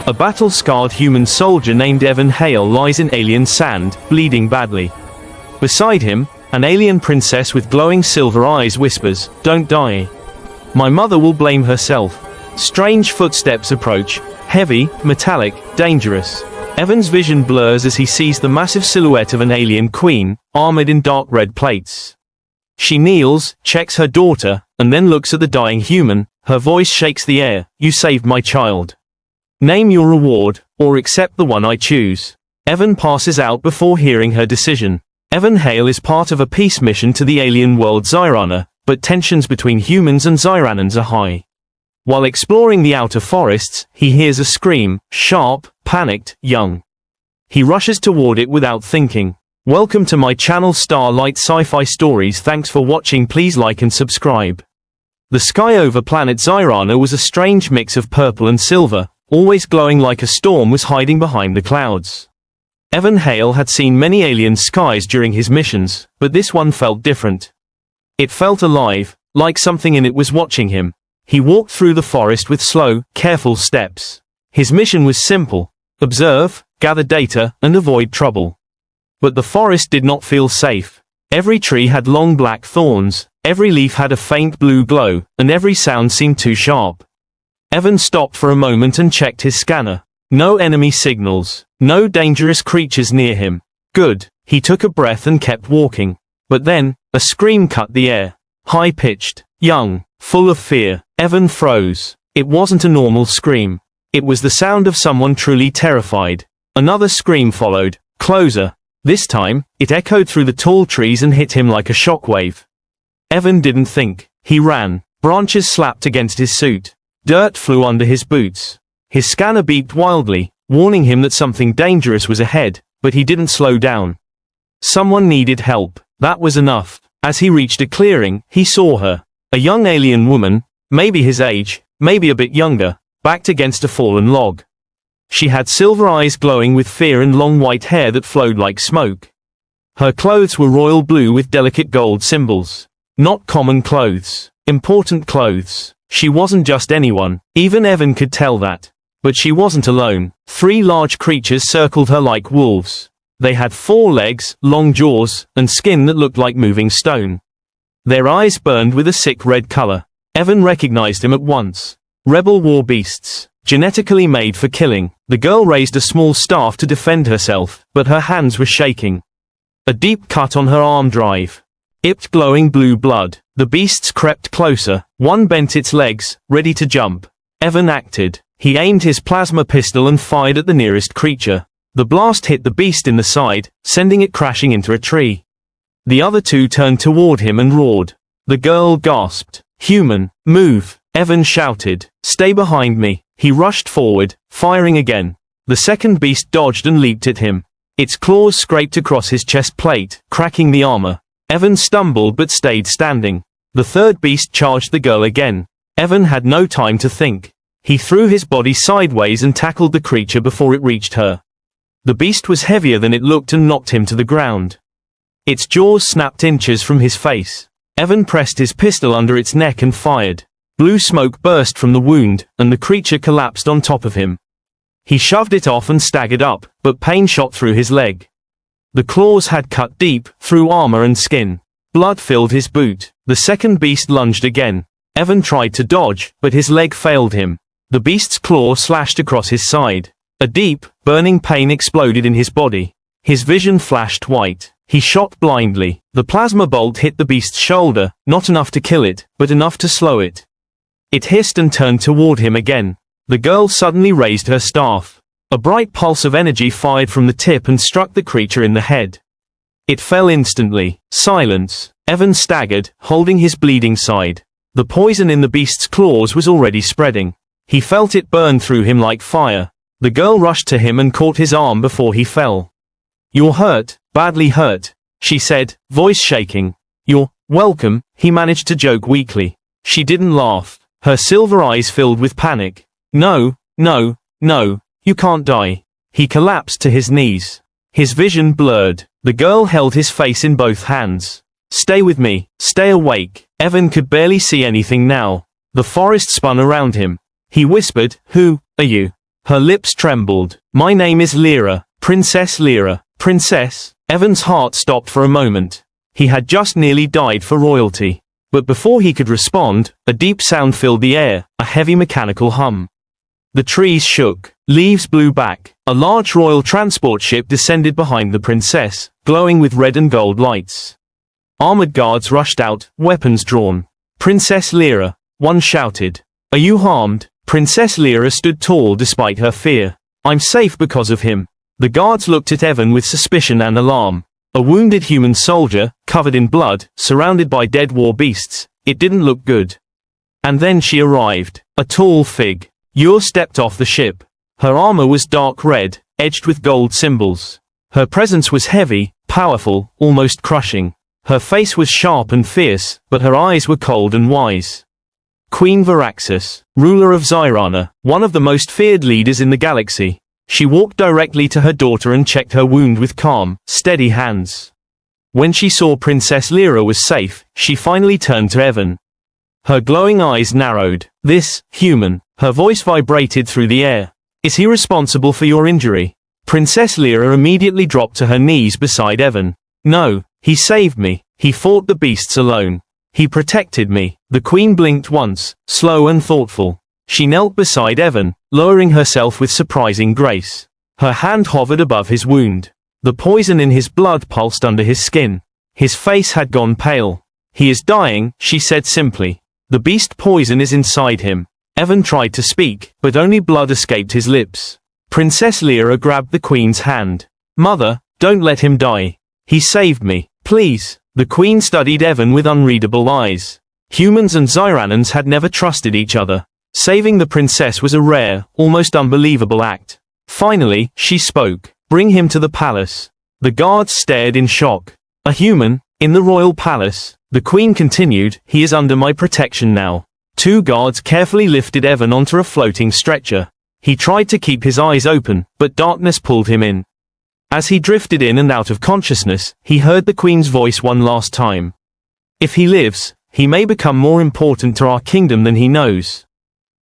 A battle-scarred human soldier named Evan Hale lies in alien sand, bleeding badly. Beside him, an alien princess with glowing silver eyes whispers, "Don't die. My mother will blame herself." Strange footsteps approach, heavy, metallic, dangerous. Evan's vision blurs as he sees the massive silhouette of an alien queen, armored in dark red plates. She kneels, checks her daughter, and then looks at the dying human. Her voice shakes the air. "You saved my child. Name your reward, or accept the one I choose." Evan passes out before hearing her decision. Evan Hale is part of a peace mission to the alien world Zyrana, but tensions between humans and Zyranans are high. While exploring the outer forests, he hears a scream, sharp, panicked, young. He rushes toward it without thinking. Welcome to my channel Starlight Sci-Fi Stories. Thanks for watching. Please like and subscribe. The sky over planet Zyrana was a strange mix of purple and silver, always glowing like a storm was hiding behind the clouds. Evan Hale had seen many alien skies during his missions, but this one felt different. It felt alive, like something in it was watching him. He walked through the forest with slow, careful steps. His mission was simple: observe, gather data, and avoid trouble. But the forest did not feel safe. Every tree had long black thorns, every leaf had a faint blue glow, and every sound seemed too sharp. Evan stopped for a moment and checked his scanner. No enemy signals, no dangerous creatures near him. Good. He took a breath and kept walking. But then, a scream cut the air. High-pitched, young, full of fear. Evan froze. It wasn't a normal scream. It was the sound of someone truly terrified. Another scream followed, closer. This time, it echoed through the tall trees and hit him like a shockwave. Evan didn't think. He ran. Branches slapped against his suit. Dirt flew under his boots. His scanner beeped wildly, warning him that something dangerous was ahead, but he didn't slow down. Someone needed help. That was enough. As he reached a clearing, he saw her. A young alien woman, maybe his age, maybe a bit younger, backed against a fallen log. She had silver eyes glowing with fear and long white hair that flowed like smoke. Her clothes were royal blue with delicate gold symbols. Not common clothes. Important clothes. She wasn't just anyone. Even Evan could tell that. But she wasn't alone. 3 large creatures circled her like wolves. They had 4 legs, long jaws, and skin that looked like moving stone. Their eyes burned with a sick red color. Evan recognized him at once. Rebel war beasts. Genetically made for killing. The girl raised a small staff to defend herself, but her hands were shaking. A deep cut on her arm drive. Ipped glowing blue blood. The beasts crept closer. One bent its legs, ready to jump. Evan acted. He aimed his plasma pistol and fired at the nearest creature. The blast hit the beast in the side, sending it crashing into a tree. The other 2 turned toward him and roared. The girl gasped. "Human, move!" Evan shouted. "Stay behind me." He rushed forward, firing again. The second beast dodged and leaped at him. Its claws scraped across his chest plate, cracking the armor. Evan stumbled but stayed standing. The third beast charged the girl again. Evan had no time to think. He threw his body sideways and tackled the creature before it reached her. The beast was heavier than it looked and knocked him to the ground. Its jaws snapped inches from his face. Evan pressed his pistol under its neck and fired. Blue smoke burst from the wound, and the creature collapsed on top of him. He shoved it off and staggered up, but pain shot through his leg. The claws had cut deep, through armor and skin. Blood filled his boot. The second beast lunged again. Evan tried to dodge, but his leg failed him. The beast's claw slashed across his side. A deep, burning pain exploded in his body. His vision flashed white. He shot blindly. The plasma bolt hit the beast's shoulder, not enough to kill it, but enough to slow it. It hissed and turned toward him again. The girl suddenly raised her staff. A bright pulse of energy fired from the tip and struck the creature in the head. It fell instantly. Silence. Evan staggered, holding his bleeding side. The poison in the beast's claws was already spreading. He felt it burn through him like fire. The girl rushed to him and caught his arm before he fell. "You're hurt, badly hurt," she said, voice shaking. "You're welcome," he managed to joke weakly. She didn't laugh. Her silver eyes filled with panic. "No, no, no. You can't die." He collapsed to his knees. His vision blurred. The girl held his face in both hands. "Stay with me. Stay awake." Evan could barely see anything now. The forest spun around him. He whispered, "Who are you?" Her lips trembled. "My name is Lira, Princess Lira." Princess? Evan's heart stopped for a moment. He had just nearly died for royalty. But before he could respond, a deep sound filled the air, a heavy mechanical hum. The trees shook, leaves blew back, a large royal transport ship descended behind the princess, glowing with red and gold lights. Armored guards rushed out, weapons drawn. "Princess Lira," one shouted. "Are you harmed?" Princess Lira stood tall despite her fear. "I'm safe because of him." The guards looked at Evan with suspicion and alarm. A wounded human soldier, covered in blood, surrounded by dead war beasts. It didn't look good. And then she arrived, a tall fig. Yor stepped off the ship. Her armor was dark red, edged with gold symbols. Her presence was heavy, powerful, almost crushing. Her face was sharp and fierce, but her eyes were cold and wise. Queen Varaxis, ruler of Xyrana, one of the most feared leaders in the galaxy. She walked directly to her daughter and checked her wound with calm, steady hands. When she saw Princess Lira was safe, she finally turned to Evan. Her glowing eyes narrowed. "This, human." Her voice vibrated through the air. "Is he responsible for your injury?" Princess Lira immediately dropped to her knees beside Evan. "No, he saved me. He fought the beasts alone. He protected me." The queen blinked once, slow and thoughtful. She knelt beside Evan, lowering herself with surprising grace. Her hand hovered above his wound. The poison in his blood pulsed under his skin. His face had gone pale. "He is dying," she said simply. "The beast poison is inside him." Evan tried to speak, but only blood escaped his lips. Princess Lira grabbed the queen's hand. "Mother, don't let him die. He saved me. Please." The queen studied Evan with unreadable eyes. Humans and Xyranans had never trusted each other. Saving the princess was a rare, almost unbelievable act. Finally, she spoke. "Bring him to the palace." The guards stared in shock. "A human? In the royal palace?" The queen continued, "He is under my protection now." Two guards carefully lifted Evan onto a floating stretcher. He tried to keep his eyes open, but darkness pulled him in. As he drifted in and out of consciousness, he heard the queen's voice one last time. "If he lives, he may become more important to our kingdom than he knows."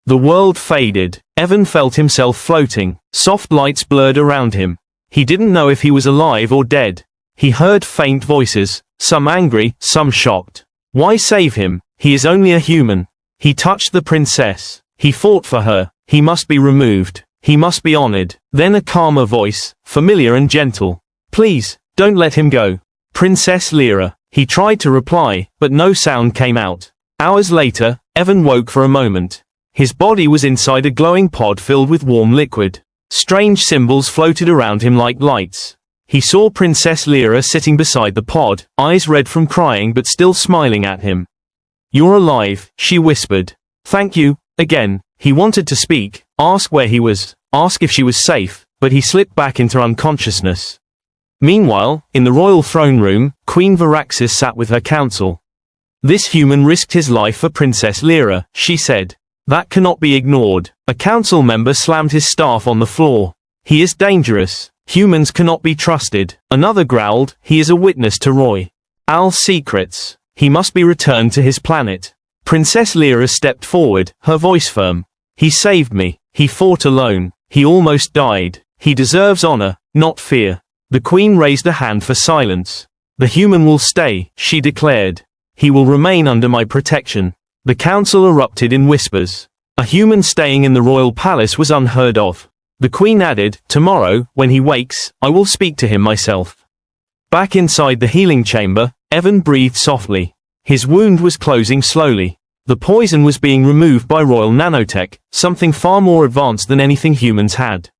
The world faded. Evan felt himself floating. Soft lights blurred around him. He didn't know if he was alive or dead. He heard faint voices, some angry, some shocked. Why save him? He is only a human. He touched the princess. He fought for her. He must be removed. He must be honored. Then a calmer voice, familiar and gentle. "Please, don't let him go. Princess Lira." He tried to reply, but no sound came out. Hours later, Evan woke for a moment. His body was inside a glowing pod filled with warm liquid. Strange symbols floated around him like lights. He saw Princess Lira sitting beside the pod, eyes red from crying but still smiling at him. "You're alive," she whispered. "Thank you." Again, he wanted to speak, ask where he was, ask if she was safe, but he slipped back into unconsciousness. Meanwhile, in the royal throne room, Queen Varaxis sat with her council. "This human risked his life for Princess Lira," she said. "That cannot be ignored." A council member slammed his staff on the floor. "He is dangerous. Humans cannot be trusted." Another growled, "He is a witness to Roy Al's secrets. He must be returned to his planet." Princess Lira stepped forward, her voice firm. "He saved me. He fought alone. He almost died. He deserves honor, not fear." The queen raised a hand for silence. "The human will stay," she declared. "He will remain under my protection." The council erupted in whispers. A human staying in the royal palace was unheard of. The queen added, "Tomorrow, when he wakes, I will speak to him myself." Back inside the healing chamber, Evan breathed softly. His wound was closing slowly. The poison was being removed by royal nanotech, something far more advanced than anything humans had.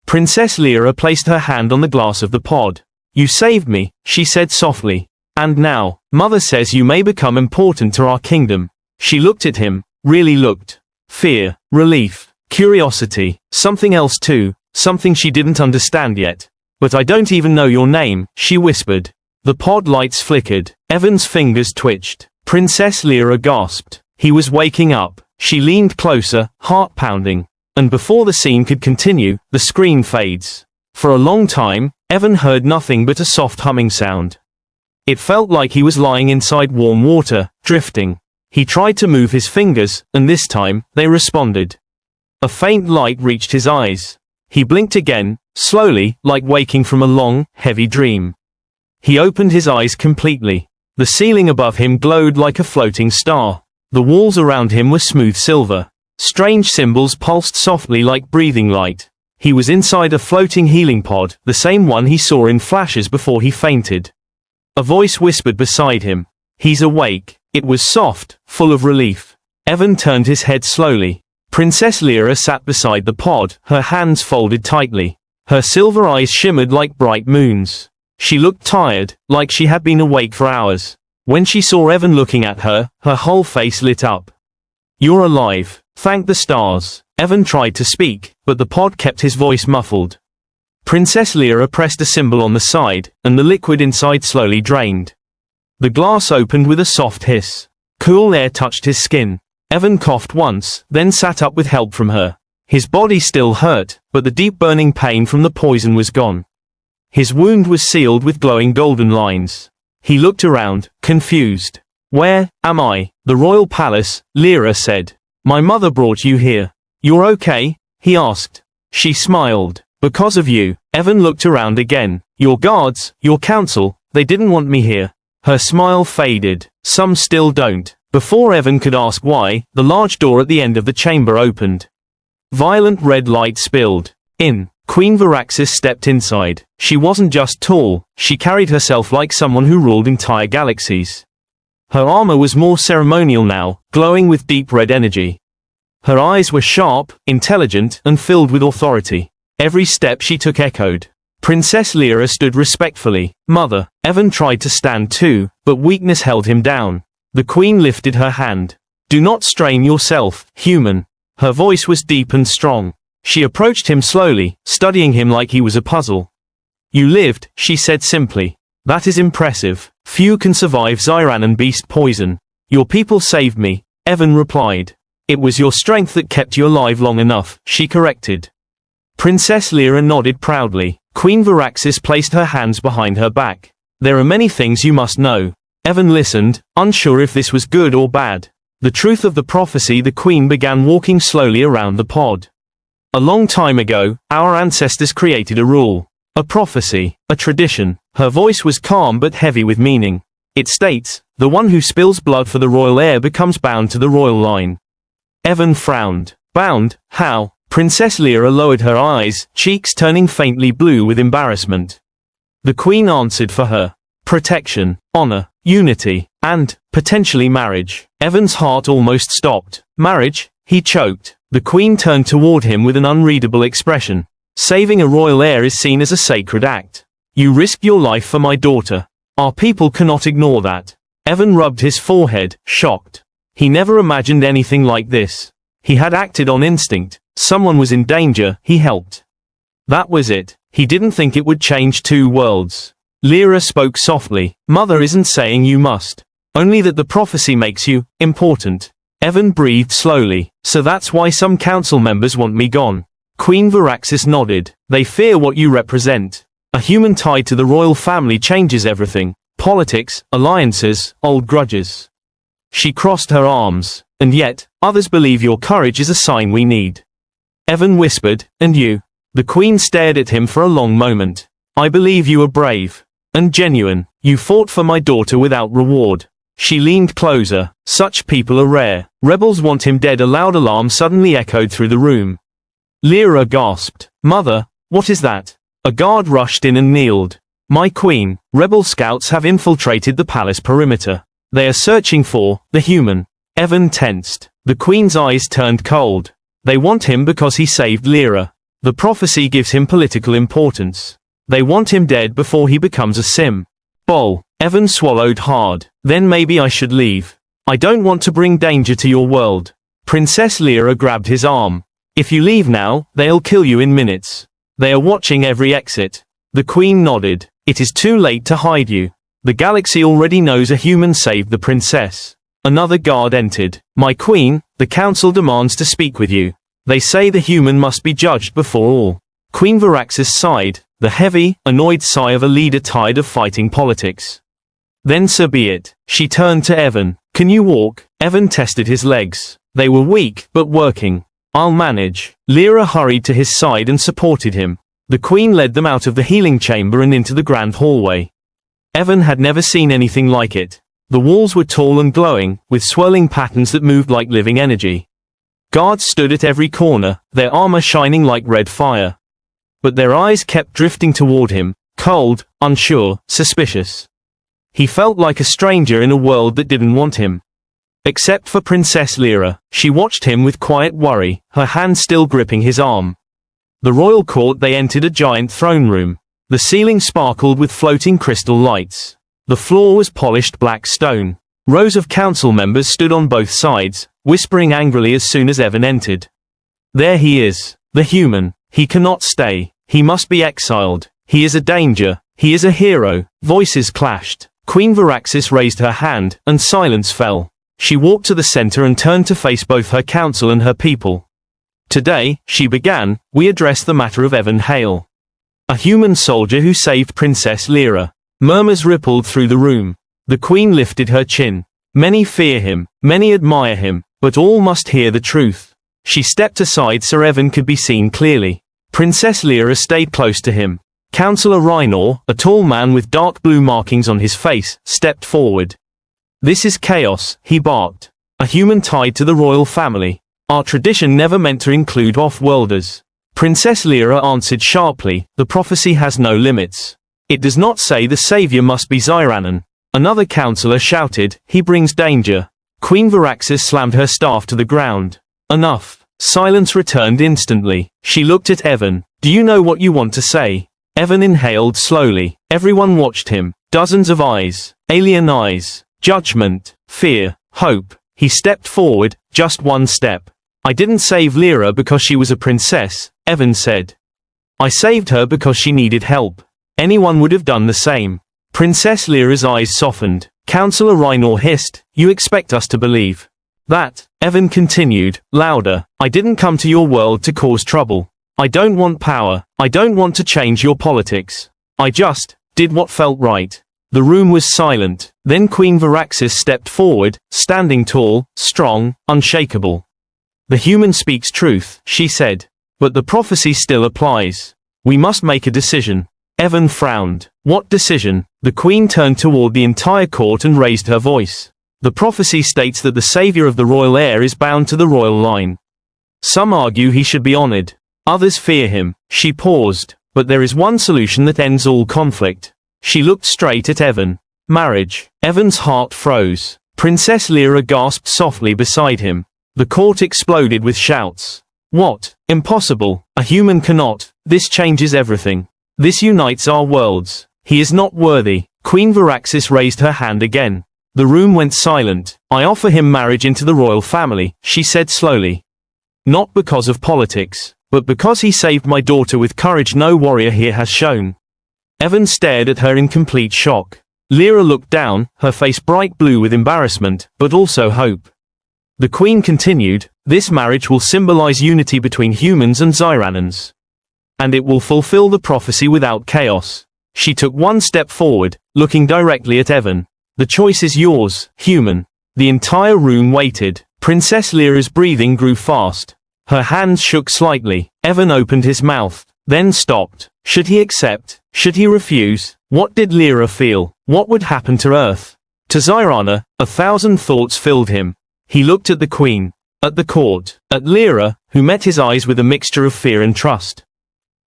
Princess Lira placed her hand on the glass of the pod. "You saved me," she said softly. "And now, Mother says you may become important to our kingdom." She looked at him, really looked. Fear, relief, curiosity, something else too, something she didn't understand yet. "But I don't even know your name," she whispered. The pod lights flickered. Evan's fingers twitched. Princess Lira gasped. He was waking up. She leaned closer, heart pounding. And before the scene could continue, the screen fades. For a long time, Evan heard nothing but a soft humming sound. It felt like he was lying inside warm water, drifting. He tried to move his fingers, and this time, they responded. A faint light reached his eyes. He blinked again, slowly, like waking from a long, heavy dream. He opened his eyes completely. The ceiling above him glowed like a floating star. The walls around him were smooth silver. Strange symbols pulsed softly like breathing light. He was inside a floating healing pod, the same one he saw in flashes before he fainted. A voice whispered beside him. "He's awake." It was soft, full of relief. Evan turned his head slowly. Princess Lira sat beside the pod, her hands folded tightly. Her silver eyes shimmered like bright moons. She looked tired, like she had been awake for hours. When she saw Evan looking at her, her whole face lit up. "You're alive. Thank the stars." Evan tried to speak, but the pod kept his voice muffled. Princess Lira pressed a symbol on the side, and the liquid inside slowly drained. The glass opened with a soft hiss. Cool air touched his skin. Evan coughed once, then sat up with help from her. His body still hurt, but the deep burning pain from the poison was gone. His wound was sealed with glowing golden lines. He looked around, confused. "Where am I?" "The royal palace," Lira said. "My mother brought you here." "You're okay?" he asked. She smiled. "Because of you." Evan looked around again. "Your guards, your council, they didn't want me here." Her smile faded. "Some still don't." Before Evan could ask why, the large door at the end of the chamber opened. Violent red light spilled. In. Queen Varaxis stepped inside. She wasn't just tall, she carried herself like someone who ruled entire galaxies. Her armor was more ceremonial now, glowing with deep red energy. Her eyes were sharp, intelligent, and filled with authority. Every step she took echoed. Princess Lira stood respectfully. "Mother." Evan tried to stand too, but weakness held him down. The queen lifted her hand. "Do not strain yourself, human." Her voice was deep and strong. She approached him slowly, studying him like he was a puzzle. "You lived," she said simply. "That is impressive. Few can survive Zyran and beast poison." "Your people saved me," Evan replied. "It was your strength that kept you alive long enough," she corrected. Princess Lira nodded proudly. Queen Varaxis placed her hands behind her back. "There are many things you must know." Evan listened, unsure if this was good or bad. The truth of the prophecy. The queen began walking slowly around the pod. "A long time ago, our ancestors created a rule. A prophecy, a tradition." Her voice was calm but heavy with meaning. "It states, the one who spills blood for the royal heir becomes bound to the royal line." Evan frowned. "Bound? How?" Princess Lira lowered her eyes, cheeks turning faintly blue with embarrassment. The queen answered for her. "Protection, honor, unity, and, potentially marriage." Evan's heart almost stopped. "Marriage?" he choked. The queen turned toward him with an unreadable expression. "Saving a royal heir is seen as a sacred act. You risked your life for my daughter. Our people cannot ignore that." Evan rubbed his forehead, shocked. He never imagined anything like this. He had acted on instinct. Someone was in danger, he helped. That was it. He didn't think it would change two worlds. Lira spoke softly. "Mother isn't saying you must. Only that the prophecy makes you important." Evan breathed slowly. "So that's why some council members want me gone." Queen Varaxis nodded. "They fear what you represent. A human tied to the royal family changes everything. Politics, alliances, old grudges." She crossed her arms. "And yet, others believe your courage is a sign we need." Evan whispered, "And you?" The queen stared at him for a long moment. "I believe you are brave. And genuine. You fought for my daughter without reward." She leaned closer. "Such people are rare. Rebels want him dead." A loud alarm suddenly echoed through the room. Lira gasped. "Mother, what is that?" A guard rushed in and kneeled. "My queen, rebel scouts have infiltrated the palace perimeter. They are searching for the human." Evan tensed. The queen's eyes turned cold. "They want him because he saved Lira. The prophecy gives him political importance. They want him dead before he becomes a sim." Bol. Evan swallowed hard. "Then maybe I should leave. I don't want to bring danger to your world." Princess Lira grabbed his arm. "If you leave now, they'll kill you in minutes. They are watching every exit." The queen nodded. "It is too late to hide you. The galaxy already knows a human saved the princess." Another guard entered. "My queen, the council demands to speak with you. They say the human must be judged before all." Queen Varaxis sighed, the heavy, annoyed sigh of a leader tired of fighting politics. "Then so be it." She turned to Evan. "Can you walk?" Evan tested his legs. They were weak, but working. I'll manage. Lira hurried to his side and supported him. The Queen led them out of the healing chamber and into the grand hallway. Evan had never seen anything like it. The walls were tall and glowing, with swirling patterns that moved like living energy. Guards stood at every corner, their armor shining like red fire. But their eyes kept drifting toward him, cold, unsure, suspicious. He felt like a stranger in a world that didn't want him. Except for Princess Lira, she watched him with quiet worry, her hand still gripping his arm. The royal court. They entered a giant throne room. The ceiling sparkled with floating crystal lights. The floor was polished black stone. Rows of council members stood on both sides, whispering angrily as soon as Evan entered. There he is, the human. He cannot stay. He must be exiled. He is a danger. He is a hero. Voices clashed. Queen Varaxis raised her hand, and silence fell. She walked to the center and turned to face both her council and her people. Today, she began, we address the matter of Evan Hale, a human soldier who saved Princess Lira. Murmurs rippled through the room. The Queen lifted her chin. Many fear him, many admire him, but all must hear the truth. She stepped aside so Evan could be seen clearly. Princess Lira stayed close to him. Councillor Raynor, a tall man with dark blue markings on his face, stepped forward. This is chaos, he barked. A human tied to the royal family. Our tradition never meant to include off-worlders. Princess Lira answered sharply, the prophecy has no limits. It does not say the savior must be Xyranan. Another councillor shouted, he brings danger. Queen Varaxis slammed her staff to the ground. Enough. Silence returned instantly. She looked at Evan. Do you know what you want to say? Evan inhaled slowly. Everyone watched him. Dozens of eyes. Alien eyes. Judgment. Fear. Hope. He stepped forward, just one step. I didn't save Lira because she was a princess, Evan said. I saved her because she needed help. Anyone would have done the same. Princess Lira's eyes softened. Councillor Raynor hissed, you expect us to believe that? Evan continued, louder. I didn't come to your world to cause trouble. I don't want power. I don't want to change your politics. I just did what felt right. The room was silent. Then Queen Varaxis stepped forward, standing tall, strong, unshakable. The human speaks truth, she said. But the prophecy still applies. We must make a decision. Evan frowned. What decision? The Queen turned toward the entire court and raised her voice. The prophecy states that the savior of the royal heir is bound to the royal line. Some argue he should be honored. Others fear him. She paused. But there is one solution that ends all conflict. She looked straight at Evan. Marriage. Evan's heart froze. Princess Lira gasped softly beside him. The court exploded with shouts. What? Impossible. A human cannot. This changes everything. This unites our worlds. He is not worthy. Queen Varaxis raised her hand again. The room went silent. I offer him marriage into the royal family, she said slowly. Not because of politics, but because he saved my daughter with courage no warrior here has shown. Evan stared at her in complete shock. Lira looked down, her face bright blue with embarrassment, but also hope. The Queen continued, this marriage will symbolize unity between humans and Xyranans. And it will fulfill the prophecy without chaos. She took one step forward, looking directly at Evan. The choice is yours, human. The entire room waited. Princess Lira's breathing grew fast. Her hands shook slightly. Evan opened his mouth, then stopped. Should he accept? Should he refuse? What did Lira feel? What would happen to Earth? To Xyrana, 1,000 thoughts filled him. He looked at the Queen, at the court, at Lira, who met his eyes with a mixture of fear and trust.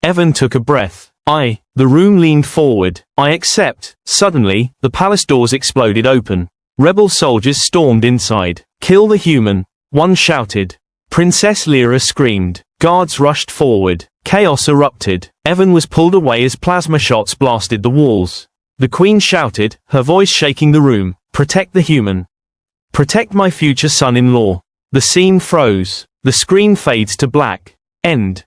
Evan took a breath. The room leaned forward. I accept. Suddenly, the palace doors exploded open. Rebel soldiers stormed inside. Kill the human, one shouted. Princess Lira screamed. Guards rushed forward. Chaos erupted. Evan was pulled away as plasma shots blasted the walls. The Queen shouted, her voice shaking the room. Protect the human. Protect my future son-in-law. The scene froze. The screen fades to black. End.